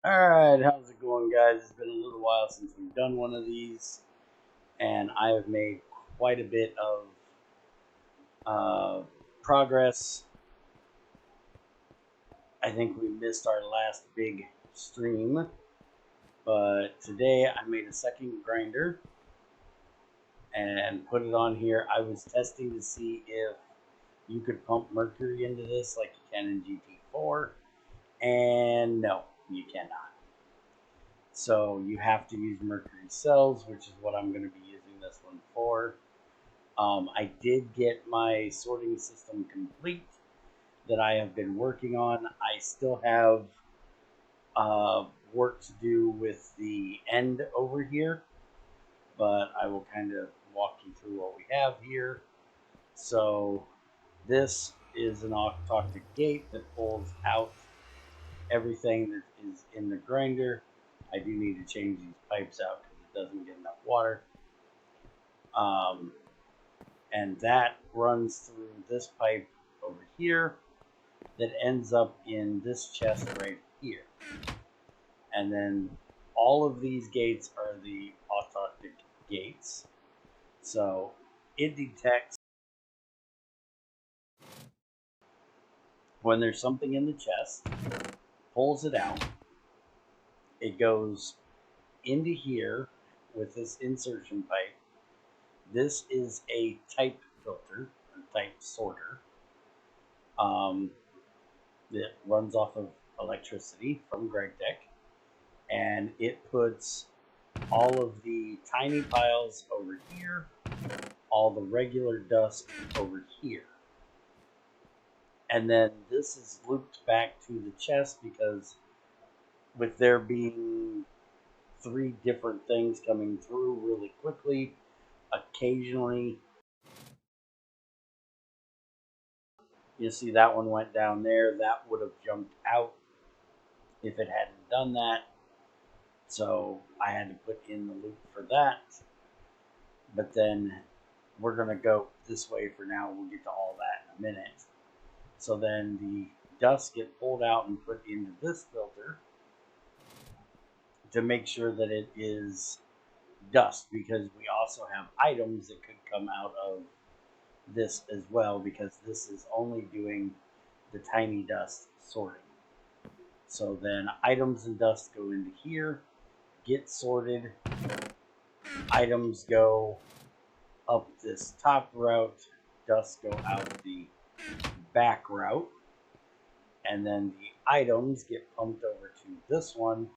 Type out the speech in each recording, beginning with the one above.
Alright, how's it going, guys? It's been a little while since we've done one of these, and I have made quite a bit of progress. I think we missed our last big stream, but today I made a second grinder and put it on here. I was testing to see if you could pump mercury into this like you can in GT4, and no, you cannot. So you have to use Mercury Cells, which is what I'm going to be using this one for. I did get my sorting system complete that I have been working on. I still have work to do with the end over here, but I will kind of walk you through what we have here. So this is an octoctic gate that pulls out everything that is in the grinder. I do need to change these pipes out because it doesn't get enough water. And that runs through this pipe over here that ends up in this chest right here. And then all of these gates are the octoctic gates. So it detects when there's something in the chest, pulls it out. It goes into here with this insertion pipe. This is a type filter, a type sorter, that runs off of electricity from GregTech, and it puts all of the tiny piles over here, all the regular dust over here. And then this is looped back to the chest because with there being 3 different things coming through really quickly, occasionally you see that one went down there. That would have jumped out if it hadn't done that. So I had to put in the loop for that. But then we're going to go this way for now. We'll get to all that in a minute. So then the dust get pulled out and put into this filter to make sure that it is dust, because we also have items that could come out of this as well, because this is only doing the tiny dust sorting. So then items and dust go into here, get sorted. Items go up this top route, dust go out the back route, and then the items get pumped over to this one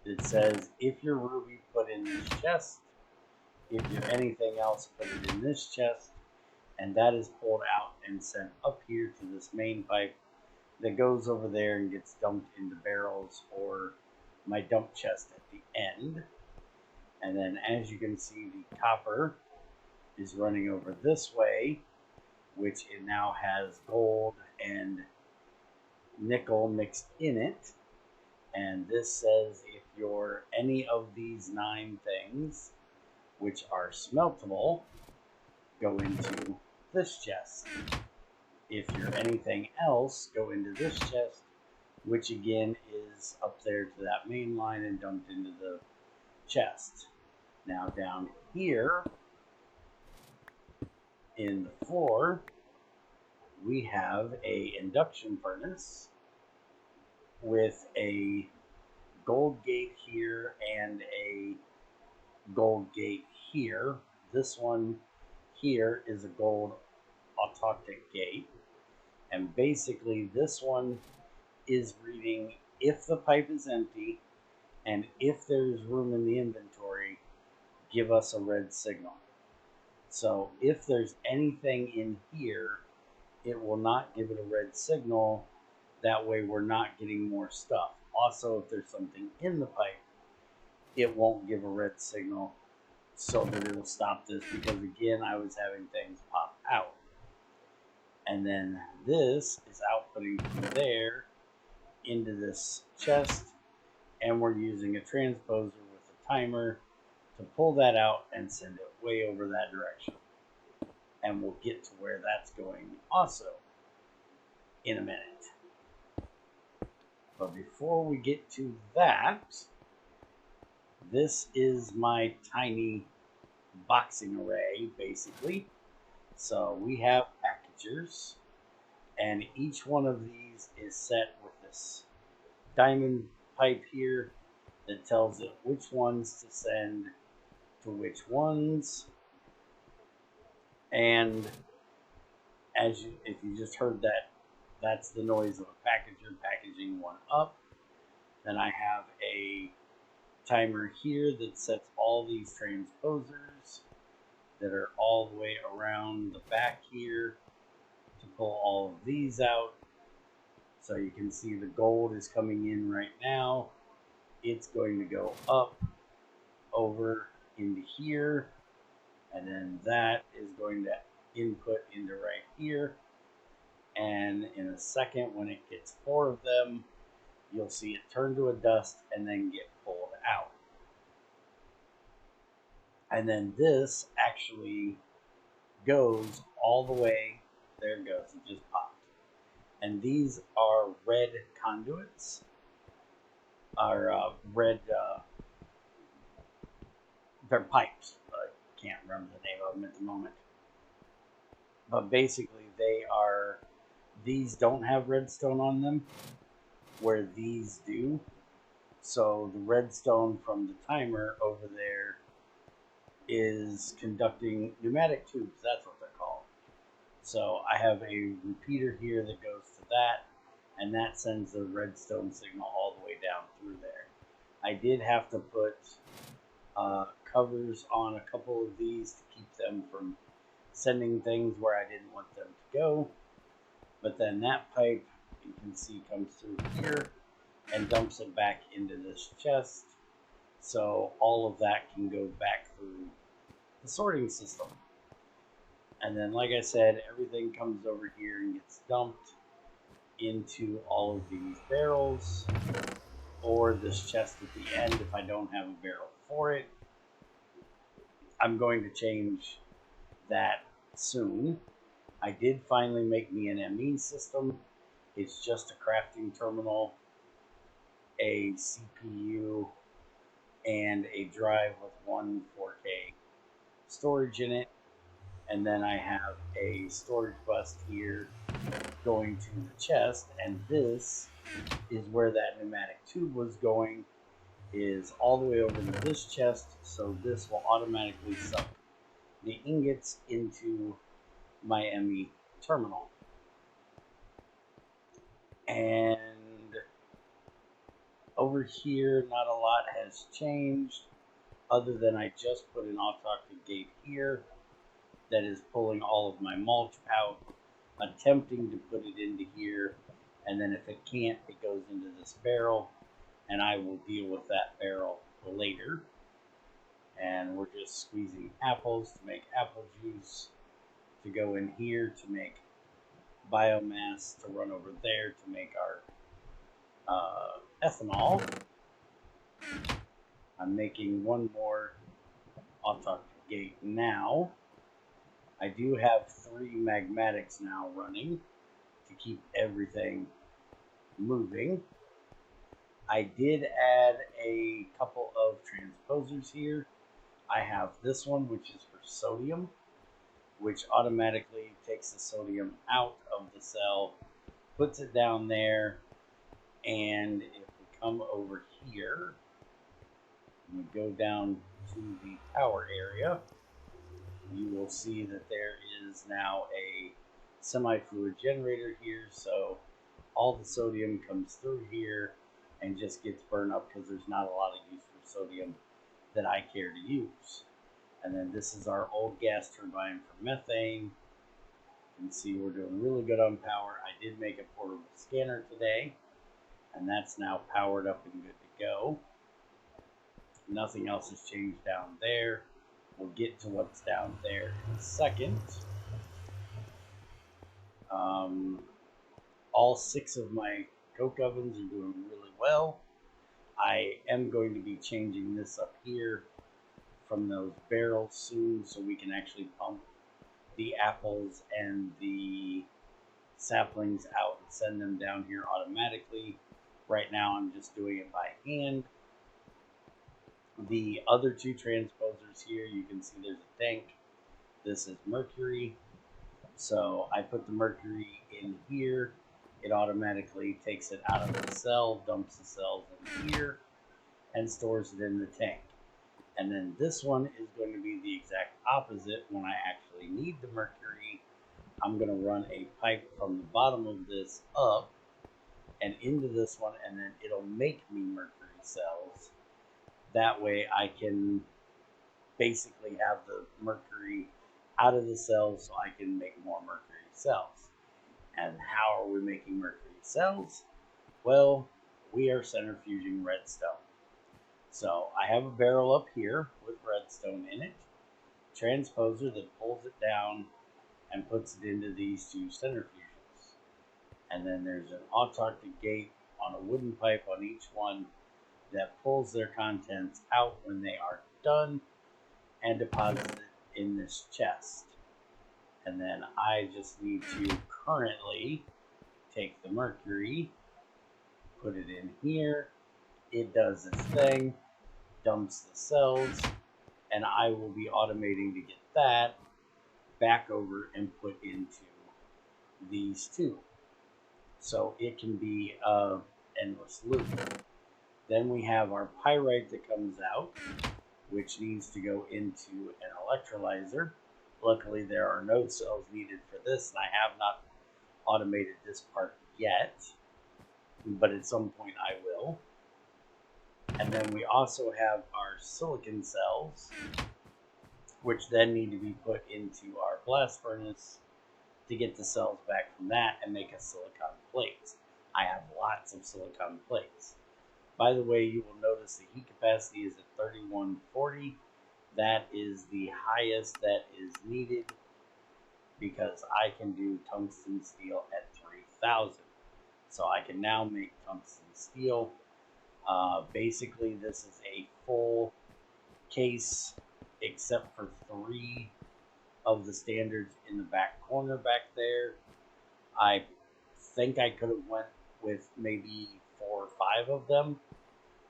that says if your ruby, put in this chest. If you're anything else, put it in this chest. And that is pulled out and sent up here to this main pipe that goes over there and gets dumped into barrels or my dump chest at the end. And then as you can see, the copper is running over this way, which it now has gold and nickel mixed in it. And this says if you're any of these 9 things, which are smeltable, go into this chest. If you're anything else, go into this chest, which again is up there to that main line and dumped into the chest. Now down here in the floor, we have a induction furnace with a gold gate here and a gold gate here. This one here is a gold octoctic gate, and basically this one is reading if the pipe is empty and if there's room in the inventory, give us a red signal. So if there's anything in here, it will not give it a red signal. That way we're not getting more stuff. Also, if there's something in the pipe, it won't give a red signal so that it'll stop this, because again, I was having things pop out. And then this is outputting from there into this chest, and we're using a transposer with a timer to pull that out and send it way over that direction. And we'll get to where that's going also in a minute. But before we get to that, this is my tiny boxing array, basically. So we have packagers, and each one of these is set with this diamond pipe here that tells it which ones to send to which ones. And if you just heard that, that's the noise of a packager packaging one up. Then I have a timer here that sets all these transposers that are all the way around the back here to pull all of these out. So you can see the gold is coming in right now. It's going to go up over into here, and then that is going to input into right here. And in a second, when it gets 4 of them, you'll see it turn to a dust and then get pulled out. And then this actually goes all the way, there it goes, it just popped. And these are red conduits, they're pipes. I can't remember the name of them at the moment. But basically these don't have redstone on them, where these do. So the redstone from the timer over there is conducting pneumatic tubes, that's what they're called. So I have a repeater here that goes to that, and that sends the redstone signal all the way down through there. I did have to put covers on a couple of these to keep them from sending things where I didn't want them to go. But then that pipe, you can see, comes through here and dumps it back into this chest. So all of that can go back through the sorting system. And then, like I said, everything comes over here and gets dumped into all of these barrels, or this chest at the end if I don't have a barrel for it. I'm going to change that soon. I did finally make me an ME system. It's just a crafting terminal, a CPU, and a drive with one 4K storage in it. And then I have a storage bus here going to the chest, and this is where that pneumatic tube was going, is all the way over to this chest, so this will automatically suck the ingots into my ME terminal. And over here, not a lot has changed, other than I just put an autoctave gate here that is pulling all of my mulch out, attempting to put it into here, and then if it can't, it goes into this barrel, and I will deal with that barrel later. And we're just squeezing apples to make apple juice, to go in here to make biomass, to run over there to make our ethanol. I'm making one more autoctave gate now. I do have 3 magmatics now running to keep everything moving. I did add a couple of transposers here. I have this one, which is for sodium, which automatically takes the sodium out of the cell, puts it down there, and if we come over here, and we go down to the power area, you will see that there is now a semi-fluid generator here, so all the sodium comes through here and just gets burned up because there's not a lot of use for sodium that I care to use. And then this is our old gas turbine for methane. You can see we're doing really good on power. I did make a portable scanner today, and that's now powered up and good to go. Nothing else has changed down there. We'll get to what's down there in a second. All 6 of my coke ovens are doing really well. I am going to be changing this up here from those barrels soon, so we can actually pump the apples and the saplings out and send them down here automatically, Right now I'm just doing it by hand. The other two transposers here, you can see there's a tank. This is mercury. So I put the mercury in here. It automatically takes it out of the cell, dumps the cells in here, and stores it in the tank. And then this one is going to be the exact opposite. When I actually need the mercury, I'm going to run a pipe from the bottom of this up and into this one, and then it'll make me mercury cells. That way I can basically have the mercury out of the cells so I can make more mercury cells. And how are we making mercury cells? Well, we are centrifuging redstone. So I have a barrel up here with redstone in it, transposer that pulls it down and puts it into these two centrifuges. And then there's an autarctic gate on a wooden pipe on each one that pulls their contents out when they are done and deposits it in this chest. And then I just need to currently take the mercury, put it in here, it does its thing, dumps the cells, and I will be automating to get that back over and put into these two. So it can be an endless loop. Then we have our pyrite that comes out, which needs to go into an electrolyzer. Luckily, there are no cells needed for this, and I have not automated this part yet, but at some point I will. And then we also have our silicon cells, which then need to be put into our blast furnace to get the cells back from that and make a silicon plate. I have lots of silicon plates. By the way, you will notice the heat capacity is at 3140. That is the highest that is needed because I can do tungsten steel at 3000. So I can now make tungsten steel. Basically, this is a full case except for 3 of the standards in the back corner back there. I think I could have went with maybe 4 or 5 of them,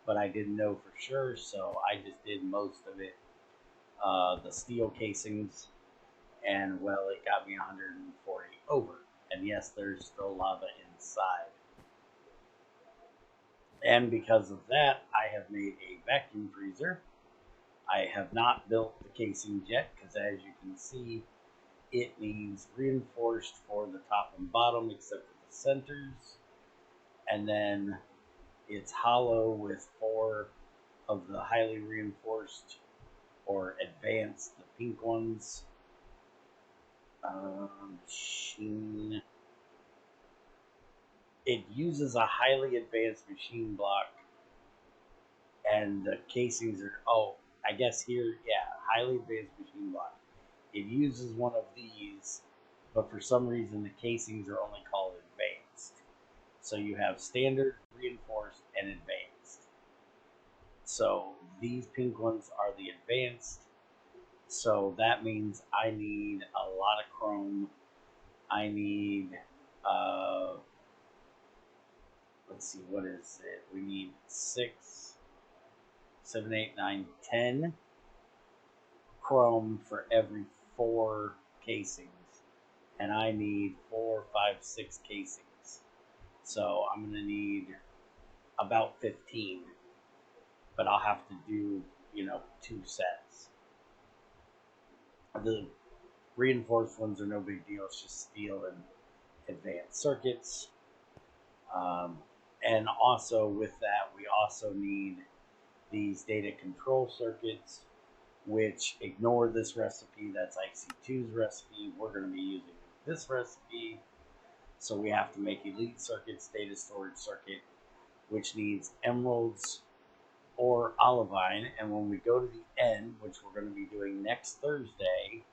but I didn't know for sure, so I just did most of it. The steel casings, and well, it got me 140 over. And yes, there's still lava inside. And because of that, I have made a vacuum freezer. I have not built the casings yet because, as you can see, it needs reinforced for the top and bottom except for the centers. And then it's hollow with 4 of the highly reinforced or advanced, the pink ones. Machine. It uses a highly advanced machine block, and the casings are, oh, I guess here, yeah, highly advanced machine block. It uses one of these, but for some reason the casings are only called advanced. So you have standard, reinforced, and advanced. So these pink ones are the advanced. So that means I need a lot of chrome. I need, let's see, what is it? We need 6, 7, 8, 9, 10 chrome for every 4 casings. And I need 4, 5, 6 casings. So I'm going to need about 15. But I'll have to do, 2 sets. The reinforced ones are no big deal. It's just steel and advanced circuits. And also with that, we also need these data control circuits, which ignore this recipe. That's IC2's recipe. We're going to be using this recipe. So we have to make elite circuits, data storage circuit, which needs emeralds or olivine. And when we go to the end, which we're going to be doing next Thursday,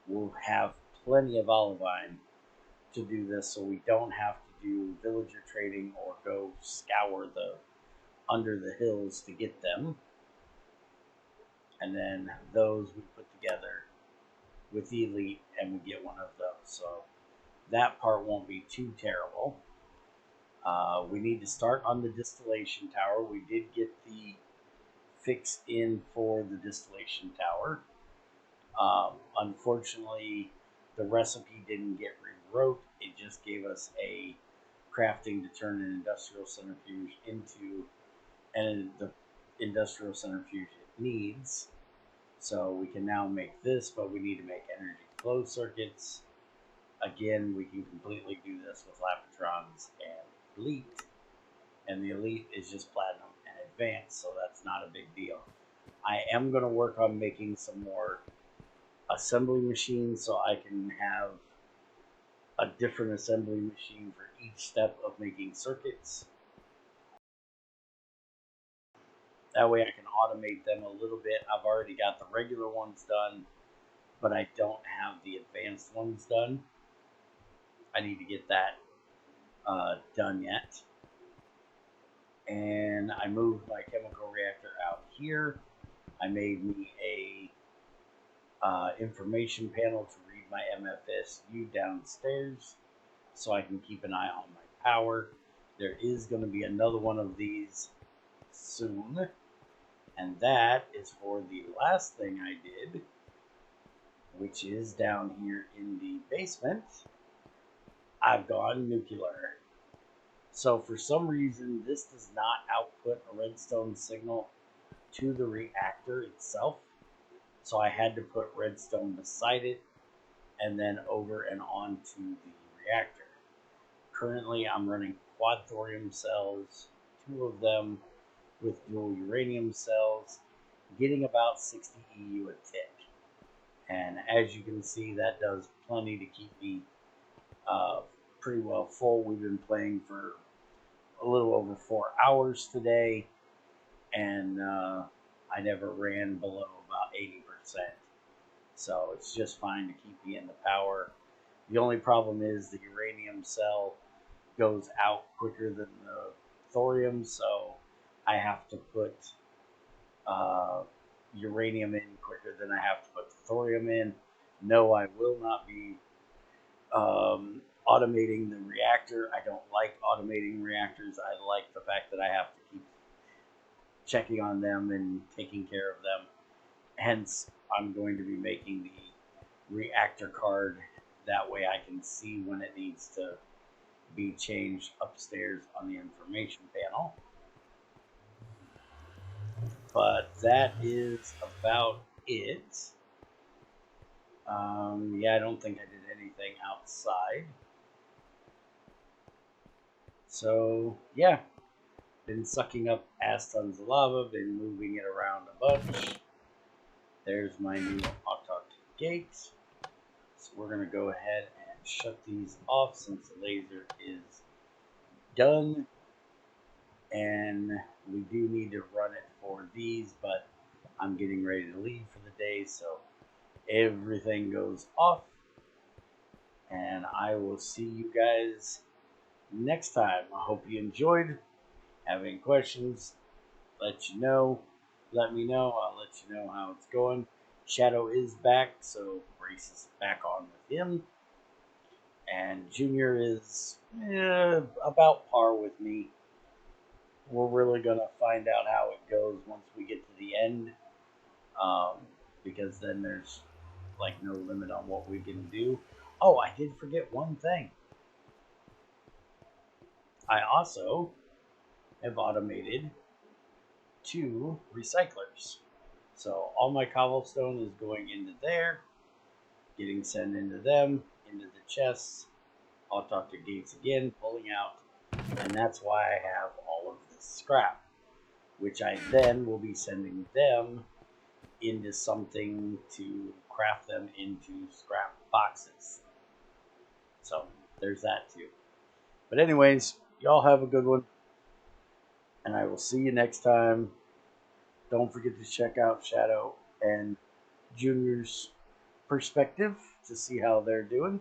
we'll have plenty of olivine to do this, so we don't have to do villager trading or go scour the under the hills to get them. And then those we put together with the elite, and we get one of those. So that part won't be too terrible. We need to start on the distillation tower. We did get the fix in for the distillation tower. Unfortunately, the recipe didn't get rewrote. It just gave us a crafting to turn an industrial centrifuge into the industrial centrifuge it needs. So we can now make this, but we need to make energy flow circuits. Again, we can completely do this with Lapitrons and Elite. And the Elite is just Platinum and Advanced, so that's not a big deal. I am going to work on making some more assembly machines so I can have a different assembly machine for each step of making circuits. That way I can automate them a little bit. I've already got the regular ones done, but I don't have the advanced ones done. I need to get that done yet. And I moved my chemical reactor out here. I made me a information panel to read my MFSU downstairs so I can keep an eye on my power. There is going to be another one of these soon, and that is for the last thing I did, which is down here in the basement. I've gone nuclear. So for some reason, this does not output a redstone signal to the reactor itself. So I had to put redstone beside it and then over and onto the reactor. Currently, I'm running quad thorium cells, 2 of them with dual uranium cells, getting about 60 EU a tick. And as you can see, that does plenty to keep me pretty well full. We've been playing for a little over 4 hours today, and I never ran below about 80%. So it's just fine to keep me in the power. The only problem is the uranium cell goes out quicker than the thorium, so I have to put uranium in quicker than I have to put the thorium in. No, I will not be automating the reactor. I don't like automating reactors. I like the fact that I have to keep checking on them and taking care of them. Hence, I'm going to be making the reactor card. That way I can see when it needs to be changed upstairs on the information panel. But that is about it. Yeah, I don't think I did anything outside. So, yeah. Been sucking up ass tons of lava, been moving it around a bunch. There's my new automatic gate. So we're going to go ahead and shut these off since the laser is done. And we do need to run it for these, but I'm getting ready to leave for the day, so everything goes off. And I will see you guys next time. I hope you enjoyed. Have any questions, let me know. I'll let you know how it's going. Shadow is back, so Brace is back on with him. And Junior is about par with me. We're really going to find out how it goes once we get to the end. Because then there's like no limit on what we can do. Oh, I did forget one thing. I also have automated 2 recyclers. So all my cobblestone is going into there, getting sent into them, into the chests. I'll talk to Gates again, pulling out, and that's why I have all of this scrap, which I then will be sending them into something to craft them into scrap boxes. So there's that too. But anyways, y'all have a good one, and I will see you next time. Don't forget to check out Shadow and Junior's perspective to see how they're doing.